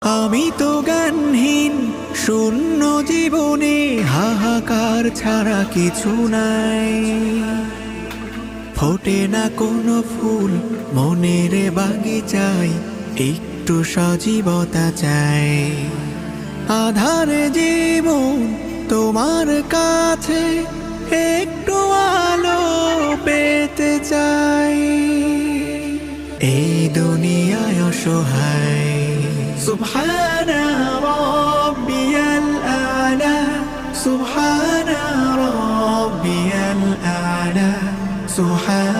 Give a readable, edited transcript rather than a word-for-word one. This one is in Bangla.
আমি তো জ্ঞানহীন শূন্য জীবনে, হাহাকার ছাড়া কিছু নাই। ফোটে না কোনো ফুল মনের বাগিচায়, একটু সজীবতা চাই। আধারে জীবন তোমার কাছে, একটু আলো পেতে চাই। এই দুনিয়ায় অসহায়, সুবহানা রাব্বিয়াল আলা, সুবহানা রাব্বিয়াল আলা, সুবহানা